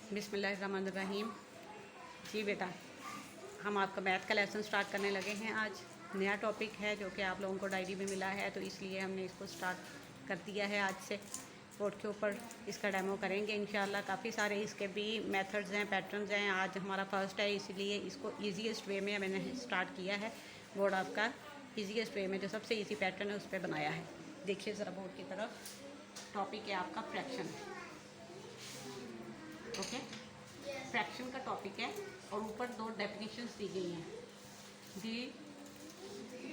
बिस्मिल्लाहिर्रहमानिर्रहीम। जी बेटा, हम आपका मैथ का लेसन स्टार्ट करने लगे हैं। आज नया टॉपिक है जो कि आप लोगों को डायरी में मिला है, तो इसलिए हमने इसको स्टार्ट कर दिया है। आज से बोर्ड के ऊपर इसका डेमो करेंगे इंशाल्लाह। काफ़ी सारे इसके भी मेथड्स हैं, पैटर्न्स हैं। आज हमारा फर्स्ट है, इसलिए इसको ईजीएस्ट वे में मैंने स्टार्ट किया है। बोर्ड आपका ईजीएस्ट वे में जो सबसे ईजी पैटर्न है उस पर बनाया है। देखिए ज़रा बोर्ड की तरफ। टॉपिक है आपका फ्रैक्शन। ओके, फ्रैक्शन का टॉपिक है और ऊपर दो डेफिनेशंस दी गई हैं। दी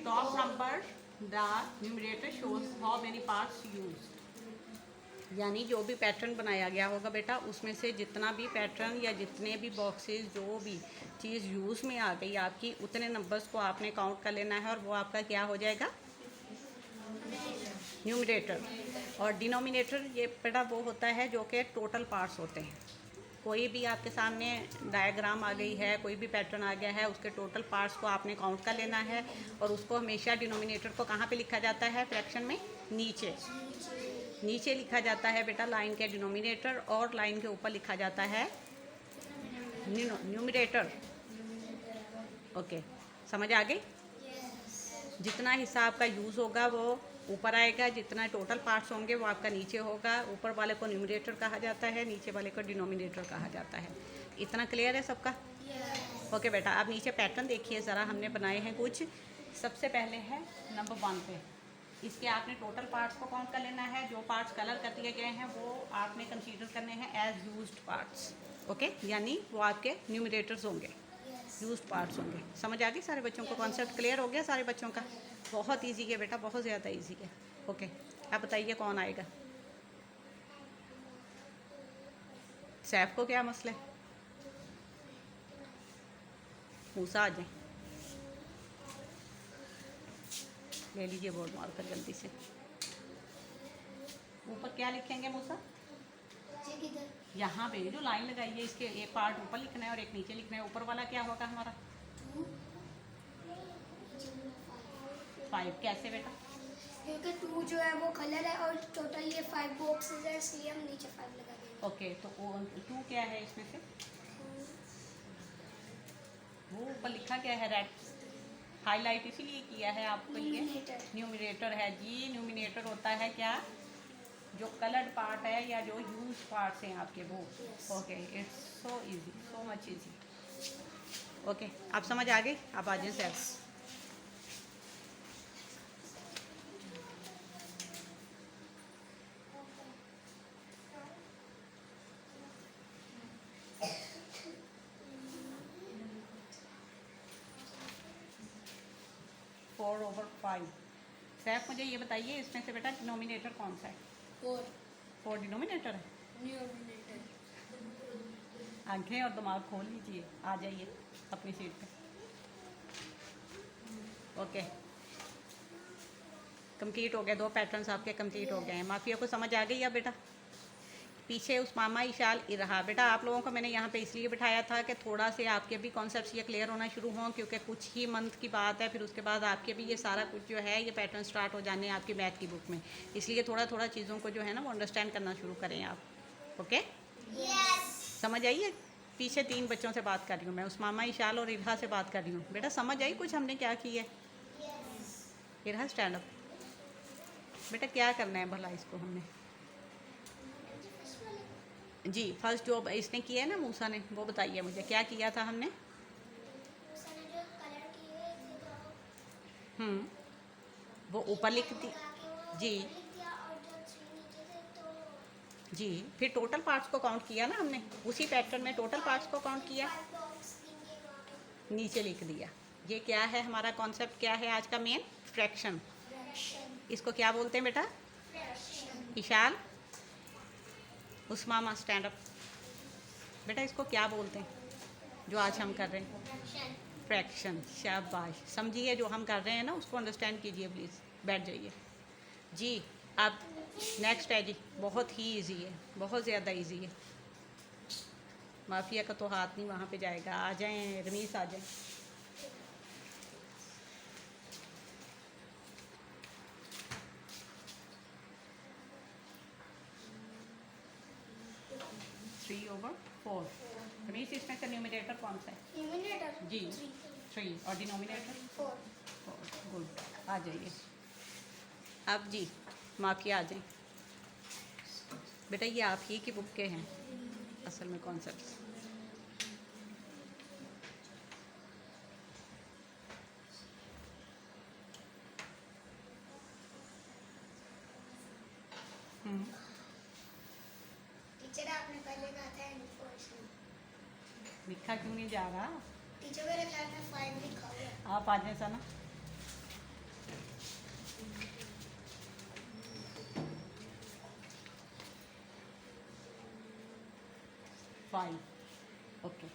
top number the numerator shows how many parts used, यानी जो भी पैटर्न बनाया गया होगा बेटा, उसमें से जितना भी पैटर्न या जितने भी बॉक्सेस, जो भी चीज़ यूज़ में आ गई आपकी, उतने नंबर्स को आपने काउंट कर लेना है और वो आपका क्या हो जाएगा, न्यूमरेटर। और डिनोमिनेटर ये बेटा वो होता है जो कि टोटल पार्ट्स होते हैं। कोई भी आपके सामने डायग्राम आ गई है, कोई भी पैटर्न आ गया है, उसके टोटल पार्ट्स को आपने काउंट कर लेना है और उसको हमेशा डिनोमिनेटर को कहाँ पे लिखा जाता है फ्रैक्शन में, नीचे नीचे लिखा जाता है बेटा लाइन के डिनोमिनेटर, और लाइन के ऊपर लिखा जाता है न्यूमरेटर। ओके, समझ आ गई। जितना हिस्सा आपका यूज़ होगा वो ऊपर आएगा, जितना टोटल पार्ट्स होंगे वो आपका नीचे होगा। ऊपर वाले को न्यूमरेटर कहा जाता है, नीचे वाले को डिनोमिनेटर कहा जाता है। इतना क्लियर है सबका? ओके बेटा, आप नीचे पैटर्न देखिए ज़रा, हमने बनाए हैं कुछ। सबसे पहले है नंबर 1 पे, इसके आपने टोटल पार्ट्स को काउंट कर लेना है। जो पार्ट्स कलर कर दिए गए हैं वो आपने कंसीडर करने हैं एज यूज्ड पार्ट्स। ओके, यानी वो आपके न्यूमरेटर्स होंगे, यूज्ड पार्ट्स होंगे। समझ आ गई सारे बच्चों को? कॉन्सेप्ट क्लियर हो गया सारे बच्चों का? बहुत इजी है बेटा, बहुत ज़्यादा इजी है। ओके, आप बताइए कौन आएगा? सैफ को क्या मसला है? मूसा आ जाए, ले लीजिए बोर्ड मार कर जल्दी से। ऊपर क्या लिखेंगे मूसा? यहाँ पे जो लाइन लगाई है इसके एक पार्ट ऊपर लिखना है और एक नीचे लिखना है। ऊपर वाला क्या होगा हमारा? 5। कैसे बेटा? क्योंकि 2 जो है वो कलर है और टोटल ये 5 बॉक्सेस है, इसलिए हम नीचे 5 लगा देंगे। ओके, तो 2 क्या है इसमें से? वो ऊपर लिखा क्या है? रेड हाईलाइट इसीलिए किया है आपको, ये न्यूमिनेटर है जी। न्यूमिनेटर होता है क्या? जो कलर्ड पार्ट है या जो यूज पार्ट्स हैं आपके वो। Okay, it's so easy, so much easy. Okay, आप समझ आ गई? आप आ जाए सर। 4/5। सैफ मुझे ये बताइए, इसमें से बेटा डिनोमिनेटर कौन सा है? 4 डिनोमिनेटर है। आंखें और दिमाग खोल लीजिए, आ जाइए अपनी सीट पे। ओके, कंप्लीट हो गए, 2 पैटर्न्स आपके कंप्लीट हो गए हैं। माफिया को समझ आ गई अब बेटा? पीछे उस मामा इशाल रहा बेटा। आप लोगों को मैंने यहाँ पे इसलिए बिठाया था कि थोड़ा से आपके भी कॉन्सेप्ट्स ये क्लियर होना शुरू हों, क्योंकि कुछ ही मंथ की बात है, फिर उसके बाद आपके भी ये सारा कुछ जो है ये पैटर्न स्टार्ट हो जाने हैं आपकी मैथ की बुक में। इसलिए थोड़ा थोड़ा चीज़ों को जो है ना वो अंडरस्टैंड करना शुरू करें आप। ओके, समझ आई है? पीछे 3 बच्चों से बात कर रही हूँ मैं, उस मामा इशाल और इरहा से बात कर रही हूँ। बेटा समझ आई कुछ हमने क्या की है? Irha stand up. बेटा क्या करना है भला इसको हमने? जी, फर्स्ट जो इसने किया है ना मूसा ने, वो बताइए मुझे क्या किया था हमने? वो ऊपर लिख दी जी जी। फिर टोटल पार्ट्स को काउंट किया ना हमने, उसी पैटर्न में टोटल पार्ट्स को काउंट किया, नीचे लिख दिया। ये क्या है हमारा कॉन्सेप्ट? क्या है आज का मेन? फ्रैक्शन। इसको क्या बोलते हैं बेटा? इशाल, उस्मामा स्टैंड अप। बेटा इसको क्या बोलते हैं जो आज हम कर रहे हैं? फ्रैक्शन। शाबाश, समझिए जो हम कर रहे हैं ना उसको अंडरस्टैंड कीजिए प्लीज़। बैठ जाइए जी। अब नेक्स्ट है जी, बहुत ही इजी है, बहुत ज़्यादा इजी है। माफिया का तो हाथ नहीं वहाँ पे जाएगा। आ जाएं रमीस, आ जाएं। 3/4। रमीश, इसमें से न्यूमरेटर कौन सा है? न्यूमिनेटर जी 3 और डिनोमिनेटर 4। 4। गुड, आ जाइए अब जी, माफिया आ जाइए। बेटा ये आप ही की बुक के हैं असल में कॉन्सेप्ट्स। टीचर आपने पहले कहा था इन्फॉर्मेशन, लिखा क्यों नहीं जा रहा? टीचर मेरे ख्याल में 5 लिखा हुआ है। आप आ जाए सना। फाइव। ओके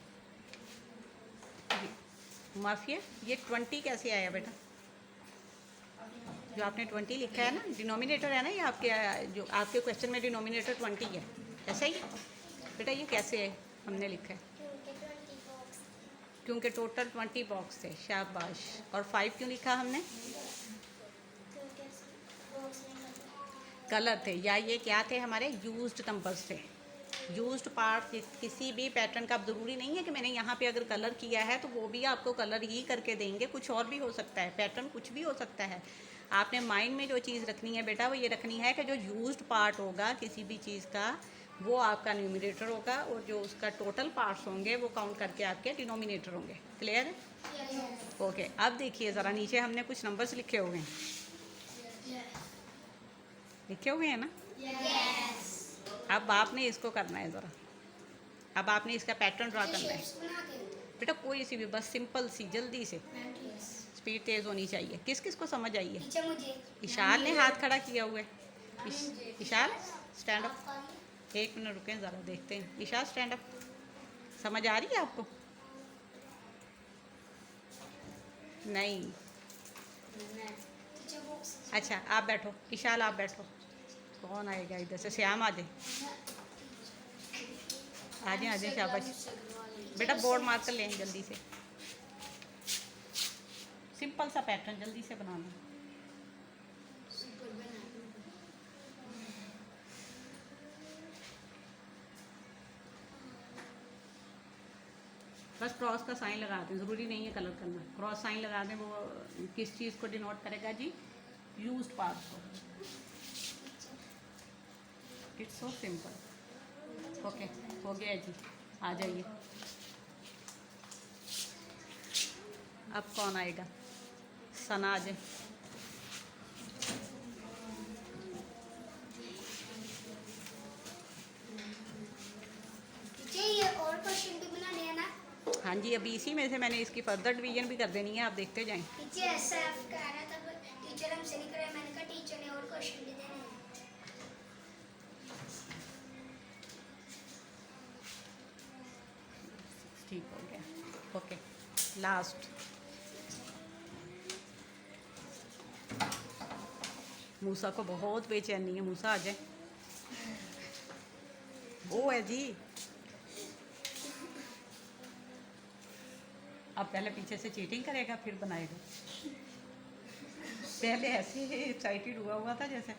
माफिया, ये 20 कैसे आया बेटा? जो आपने 20 लिखा है ना, डिनोमिनेटर है ना ये आपके, जो आपके क्वेश्चन में डिनोमिनेटर 20 है, ऐसा ही बेटा? ये कैसे है हमने लिखा है? क्योंकि 20 बॉक्स, क्योंकि टोटल 20 बॉक्स थे। शाबाश। और 5 क्यों लिखा हमने? क्योंकि बॉक्स में कलर थे, या ये क्या थे हमारे? यूज्ड नंबर्स थे, यूज्ड पार्ट। किसी भी पैटर्न का अब ज़रूरी नहीं है कि मैंने यहाँ पे अगर कलर किया है तो वो भी आपको कलर ही करके देंगे, कुछ और भी हो सकता है, पैटर्न कुछ भी हो सकता है। आपने माइंड में जो चीज़ रखनी है बेटा, वो ये रखनी है कि जो यूज्ड पार्ट होगा किसी भी चीज़ का, वो आपका न्यूमरेटर होगा, और जो उसका टोटल पार्ट्स होंगे वो काउंट करके आपके डिनोमिनेटर होंगे। क्लियर है? ओके अब देखिए ज़रा, नीचे हमने कुछ नंबर्स लिखे हुए हैं, लिखे हुए हैं ना? अब आपने इसको करना है ज़रा, अब आपने इसका पैटर्न ड्रा करना है बेटा। कोई सी भी, बस सिंपल सी, जल्दी से, स्पीड तेज़ होनी चाहिए। किस किस को समझ आई है? टीचर मुझे इशाल ने हाथ खड़ा किया हुआ है। इशाल स्टैंड अप, एक मिनट रुकें ज़रा, देखते हैं। Ishal stand up. समझ आ रही है आपको? नहीं। टीचर बॉक्स अच्छा आप बैठो, इशाल आप बैठो। कौन आएगा इधर से? श्याम आ जाए, आ जाए, आ जाए, शाबाश बेटा। बोर्ड मार्कर लें जल्दी से, सिंपल सा पैटर्न जल्दी से बनाना। बस क्रॉस का साइन लगा दें, ज़रूरी नहीं है कलर करना। क्रॉस साइन लगा दें, वो किस चीज़ को डिनोट करेगा जी? यूज्ड पार्ट को। It's so simple. ओके हो गया जी, आ जाइए। अब कौन आएगा? सना आ जाए। टीचर ये और क्वेश्चन भी बनाने हैं ना? हाँ जी, अभी इसी में से मैंने इसकी फर्दर डिवीजन भी कर देनी है, आप देखते जाएं। टीचर ऐसा आप कह रहा था, पर टीचर हमसे नहीं करे। मैंने कहा टीचर ने और क्वेश्चन भी देने हैं। ठीक हो गया। Okay last. मूसा को बहुत बेचैनी है, मूसा आ जाए। वो है जी, अब पहले पीछे से चीटिंग करेगा फिर बनाएगा। पहले ऐसे ही एक्साइटेड हुआ था जैसे।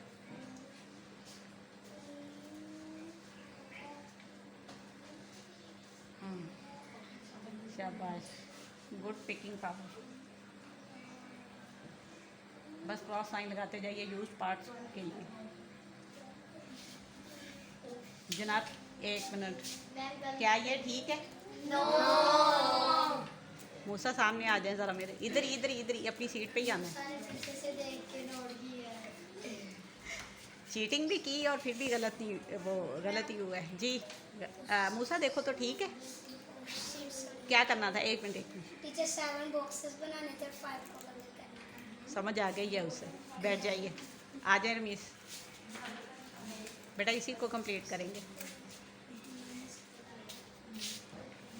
शाबाश, गुड पिकिंग पावर। बस क्रॉस साइन लगाते जाइए यूज्ड पार्ट्स के लिए। जनाब एक मिनट, क्या ये ठीक है? मूसा सामने आ जाए ज़रा मेरे, इधर इधर इधर ही अपनी सीट पे ही आना है। सारे पीछे से देख के नोट किया है। चीटिंग भी की और फिर भी गलत नहीं, वो गलत ही हुआ है जी। मूसा देखो तो ठीक है। क्या करना था? एक मिनट। टीचर 7 बॉक्सेस बनाने थे, 5 को कलर करना था। समझ आ गई है उसे, बैठ जाइए। आ जाए रमीश बेटा, इसी को कंप्लीट करेंगे,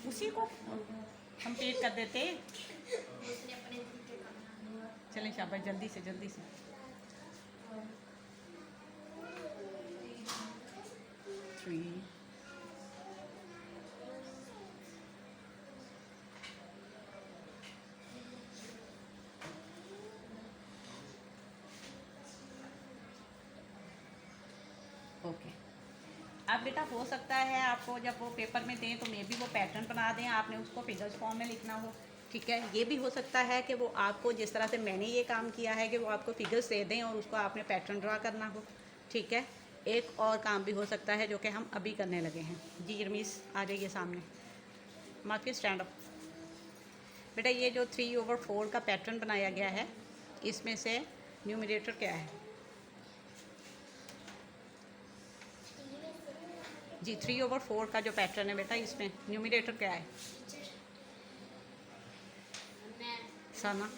उसी को कंप्लीट कर देते। उसने अपने तरीके का चलें शाबाश, जल्दी से जल्दी से। Three, okay. अब बेटा हो सकता है आपको जब वो पेपर में दें तो मे भी वो पैटर्न बना दें, आपने उसको फिगर्स फॉर्म में लिखना हो, ठीक है। ये भी हो सकता है कि वो आपको जिस तरह से मैंने ये काम किया है कि वो आपको फिगर्स दे दें और उसको आपने पैटर्न ड्रा करना हो, ठीक है। एक और काम भी हो सकता है जो कि हम अभी करने लगे हैं। जी रमीस आ जाइए सामने, माफी स्टैंड अप। बेटा ये जो 3/4 का पैटर्न बनाया गया है, इसमें से न्यूमरेटर क्या है? जी 3/4 का जो पैटर्न है बेटा, इसमें न्यूमरेटर क्या है? साना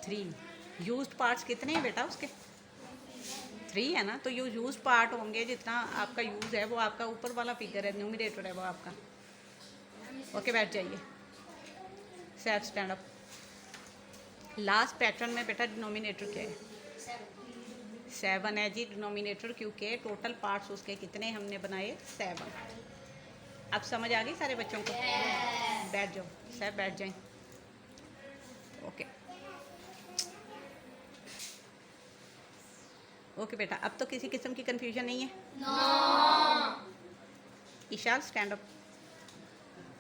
3। यूज्ड पार्ट्स कितने हैं बेटा उसके? 3 है ना, तो ये यूज्ड पार्ट होंगे, जितना आपका यूज़ है वो आपका ऊपर वाला फिगर है, न्यूमरेटर है वो आपका। ओके बैठ जाइए, set stand up. Last pattern में बेटा डिनोमिनेटर क्या है? 7 है जी डिनोमिनेटर, क्योंकि टोटल पार्ट्स उसके कितने हमने बनाए? 7। अब समझ आ गई सारे बच्चों को? बैठ जाओ, सब बैठ जाएं। ओके ओके बेटा, अब तो किसी किस्म की कंफ्यूजन नहीं है? Eshal stand up.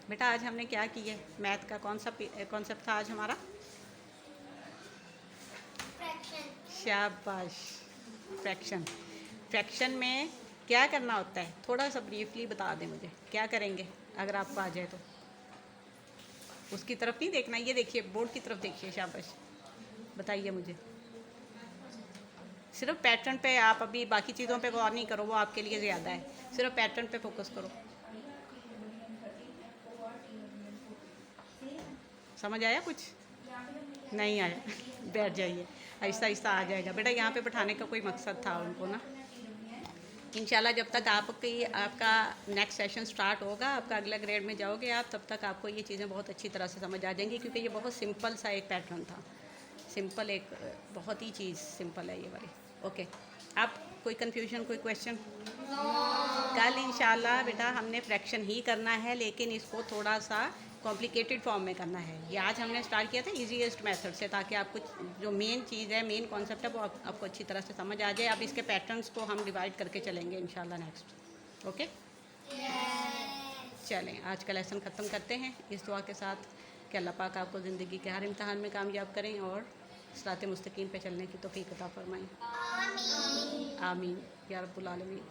बेटा आज हमने क्या किया है? मैथ का कौन सा कॉन्सेप्ट था आज हमारा? शाबाश, फ्रैक्शन। फ्रैक्शन में क्या करना होता है, थोड़ा सा ब्रीफली बता दें मुझे, क्या करेंगे अगर आपको आ जाए तो? उसकी तरफ नहीं देखना, ये देखिए बोर्ड की तरफ देखिए, शाबाश। बताइए मुझे, सिर्फ पैटर्न पे आप अभी बाकी चीज़ों पे गौर नहीं करो, वो आपके लिए ज़्यादा है, सिर्फ पैटर्न पे फोकस करो। समझ आया कुछ? नहीं आया? बैठ जाइए, आहिस्ता आहिस्ता आ जाएगा बेटा। यहाँ पे बैठाने का कोई मकसद था उनको ना। इंशाल्लाह जब तक आपका नेक्स्ट सेशन स्टार्ट होगा, आपका अगला ग्रेड में जाओगे आप, तब तक आपको ये चीज़ें बहुत अच्छी तरह से समझ आ जाएंगी, क्योंकि ये बहुत सिंपल सा एक पैटर्न था। सिंपल, एक बहुत ही चीज़ सिंपल है ये वाली। ओके, अब कोई कन्फ्यूजन, कोई क्वेश्चन? कल इंशाल्लाह बेटा हमने फ्रैक्शन ही करना है, लेकिन इसको थोड़ा सा कॉम्प्लिकेटेड फॉर्म में करना है। ये आज हमने स्टार्ट किया था इजीएस्ट मेथड से, ताकि आपको जो मेन चीज़ है, मेन कॉन्सेप्ट है, वो आपको अच्छी तरह से समझ आ जाए। अब इसके पैटर्न्स को हम डिवाइड करके चलेंगे इंशाल्लाह नेक्स्ट। ओके चलें, आज का लेसन ख़त्म करते हैं इस दुआ के साथ कि अल्लाह पाक आपको ज़िंदगी के हर इम्तहान में कामयाब करें और सिरात मुस्तकीम पे चलने की तौफीक अता फरमाएं। आमीन या रब्बुल आलमीन।